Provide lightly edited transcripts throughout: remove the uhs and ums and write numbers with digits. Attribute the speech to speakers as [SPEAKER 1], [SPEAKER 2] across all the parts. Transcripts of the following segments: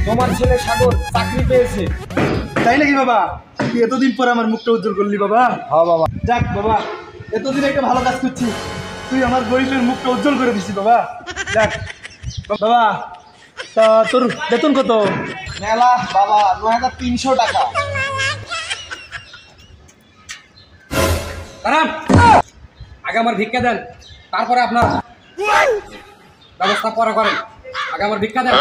[SPEAKER 1] তোমার ছেলে সাগর চাকরি পেয়েছে।
[SPEAKER 2] তাই নাকি বাবা? তুই এতদিন পর আমার মুখটা উজ্জ্বল করলি বাবা।
[SPEAKER 1] হ্যাঁ বাবা।
[SPEAKER 2] যাক বাবা, এতদিন একটা ভালো কাজ করছি, তুই আমার গরিবের মুখটা উজ্জ্বল করে দিছিস বাবা। যাক বাবা, তা তোর বেতন কত?
[SPEAKER 1] মেলা বাবা, 9300 টাকা।
[SPEAKER 3] দাঁড়ান, আগে আমার ভিক্ষা দেন, তারপরে আপনার ব্যবস্থা করা করেন। আগে আমার ভিক্ষা দেন।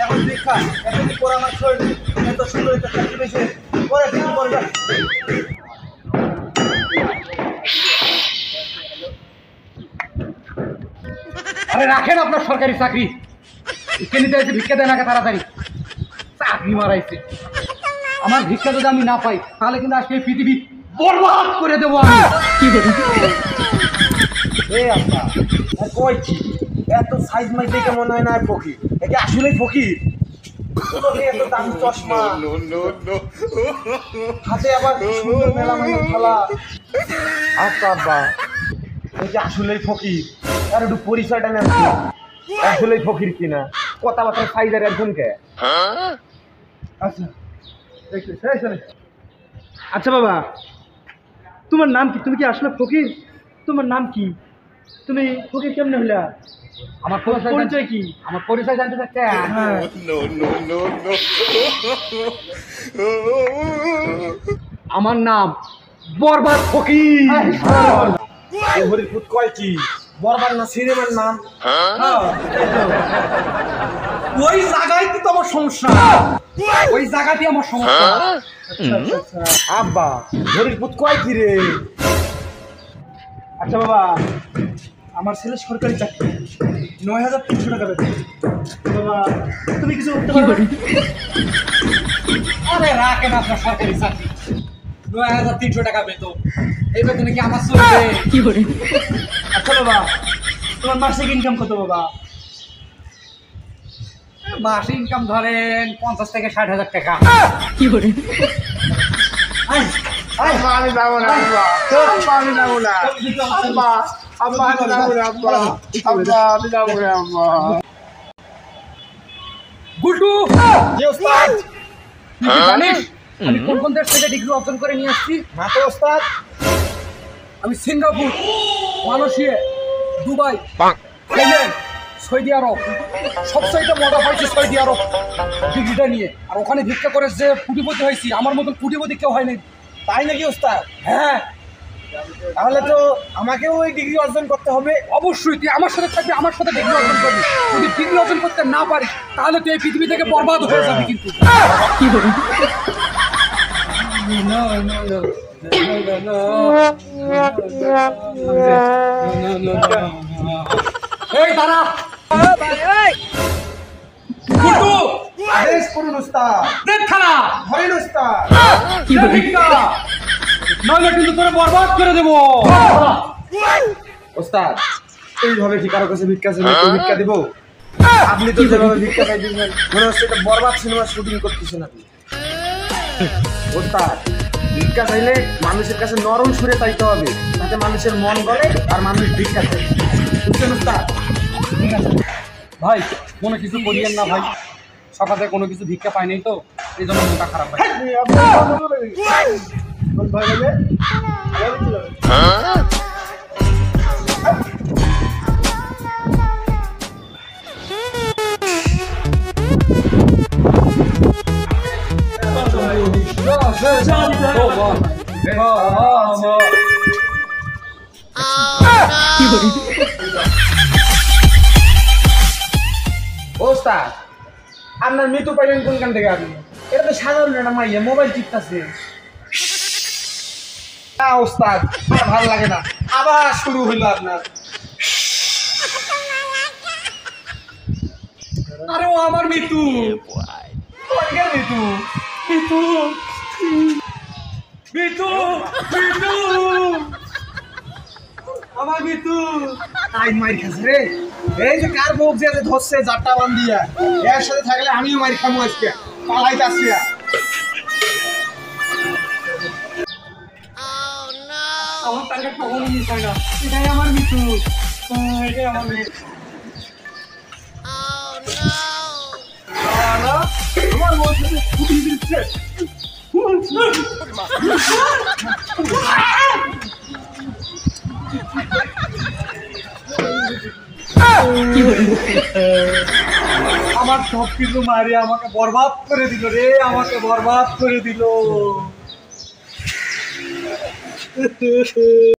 [SPEAKER 2] এখন ভিক্ষা, এতদিন পর আমার শরীর এত সুন্দর একটা চাকরি পেয়েছে, পরে ভিক্ষা করবে।
[SPEAKER 3] আরে রাখেন আপনার সরকারি চাকরি, ভিক্ষা নিতে এসে ভিক্ষা দেন আগে তাড়াতাড়ি। চাকরি মারাইছে। আমার ভিক্ষা যদি আমি না পাই তাহলে কিন্তু আজকে এই পৃথিবী বরবাদ করে দেবো আমি।
[SPEAKER 1] এই আব্বা, কই কি এত সাইজ মাইজ দেখে মনে হয় না ফকির, এটা আসলেই ফকির। এত দামি চশমা, হাতে আবার সুন্দর মেলামাইনের থালা। আচ্ছা আব্বা, এটা আসলেই ফকির। আর একটু পরিচয়টা নেন, আসলেই ফকির কিনা। কথাবার্তা সাইজের একজনকে।
[SPEAKER 2] আচ্ছা আচ্ছা বাবা, তোমার নাম কি? তুমি কি আসলে ফকির? তোমার নাম কি? তুমি ফকির কেমনে হইলা?
[SPEAKER 3] আমার
[SPEAKER 2] পরিচয় কি?
[SPEAKER 3] আমার পরিচয় জানতে চাচ্ছেন?
[SPEAKER 2] হ্যাঁ।
[SPEAKER 3] আমার নাম বরবাদ ফকির।
[SPEAKER 1] হরিপুত কয় কি বরবার না সিনেমার নাম?
[SPEAKER 3] ওই জায়গায় তো আমার সমস্যা, ওই জায়গাতেই আমার সমস্যা।
[SPEAKER 1] আব্বা, হরিপুত কয় কি রে?
[SPEAKER 2] আচ্ছা বাবা, আমার ছেলে সরকারি চাকরি, 9300 টাকা বেতন। বাবা, তুমি কিছু করতে পারো?
[SPEAKER 3] আরে রাখেন আপনার সরকারি চাকরি, 9300 টাকা বেতন। এই বেতনে কি আমার চলবে?
[SPEAKER 2] আচ্ছা বাবা, তোমার মাসিক ইনকাম কত বাবা?
[SPEAKER 3] মাসে ইনকাম ধরেন 50 থেকে 60,000 টাকা।
[SPEAKER 1] আমি যাবো না আব্বা, আমি যাবো না আব্বা, আব্বা আমি যাবো না আব্বা, আব্বা আমি যাবো না আব্বা।
[SPEAKER 3] গুলটু,
[SPEAKER 1] জি ওস্তাদ।
[SPEAKER 3] তুই কি জানিস আমি কোন কোন দেশ থেকে ডিগ্রি অর্জন করে নিয়ে আসছি?
[SPEAKER 1] না তো ওস্তাদ।
[SPEAKER 3] আমি সিঙ্গাপুর, মালয়েশিয়া, দুবাই, থাইল্যান্ড, সৌদি আরব, সবচাইতে মজা পাইছি সৌদি আরব ডিগ্রিটা নিয়ে। আর ওখানে ভিক্ষা করে যে কোটিপতি হয়েছি, আমার মতন কোটিপতি কেউ হয়নি।
[SPEAKER 1] তাই নাকি ওস্তাদ?
[SPEAKER 3] হ্যাঁ,
[SPEAKER 1] তাহলে তো আমাকেও ওই ডিগ্রি অর্জন করতে হবে।
[SPEAKER 3] অবশ্যই তুই আমার সাথে থাকবি, আমার সাথে ডিগ্রি অর্জন করবি। যদি ডিগ্রি অর্জন করতে না পারিস তাহলে তুই এই পৃথিবী থেকে বরবাদ হয়ে যাবি। কিন্তু এই দাঁড়া, গুলটু,
[SPEAKER 1] আদেশ করুন ওস্তাদ।
[SPEAKER 3] দেখ খানা,
[SPEAKER 1] ধরেন ওস্তাদ।
[SPEAKER 3] ভিক্ষা নইলে কিন্তু তোরে বরবাদ করে দেবো।
[SPEAKER 1] ওস্তাদ, এইভাবে কি কারো কাছে ভিক্ষা চাইলে কেউ ভিক্ষা দিব? আপনি তো যেভাবে ভিক্ষা চাই দিচ্ছেন, মনে হচ্ছে এটা বরবাদ সিনেমার শুটিং করতেছেন আপনি। ওস্তাদ, ভিক্ষা চাইলে মানুষের কাছে নরম সুরে চাইতে হবে, তাতে মানুষের মন গলে আর মানুষ ভিক্ষা চায়। বুঝছেন ওস্তাদ?
[SPEAKER 3] ঠিক আছে ভাই, কোনো কিছু করিয়েন না ভাই, সকালে কোনো কিছু ভিক্ষা পাইনি তো এই জন্য মনটা খারাপ হয়।
[SPEAKER 1] ওস্তাদ, আপনার মৃত্যু পাইলেন কোনখান থেকে? আপনি এটা তো সাধারণ একটা মাইয়া মোবাইল টিপতেছে। না ওস্তাদ, আর ভালো লাগে না, আবার শুরু হইলো আপনার।
[SPEAKER 3] আরে ও আমার মৃত্যু,
[SPEAKER 1] মৃত্যু
[SPEAKER 3] মৃত্যু, মৃত্যু, মৃত্যু, আমার মৃত্যু।
[SPEAKER 1] তাই মাইর খাচ্ছে রে। এই যে কার বুক যে ধরছে জাট্টা বান্ধিয়া, এর সাথে থাকলে আমিও মাইর খামো আজকে। পালাইতে আসছি।
[SPEAKER 3] আমার টার্গেট কখনো মিস হয় না, এটাই আমার মৃত্যু, এটাই আমার মৃত্যু।
[SPEAKER 2] আমার সব কিছু মারি আমাকে বরবাদ করে দিল রে, আমাকে বরবাদ করে দিল।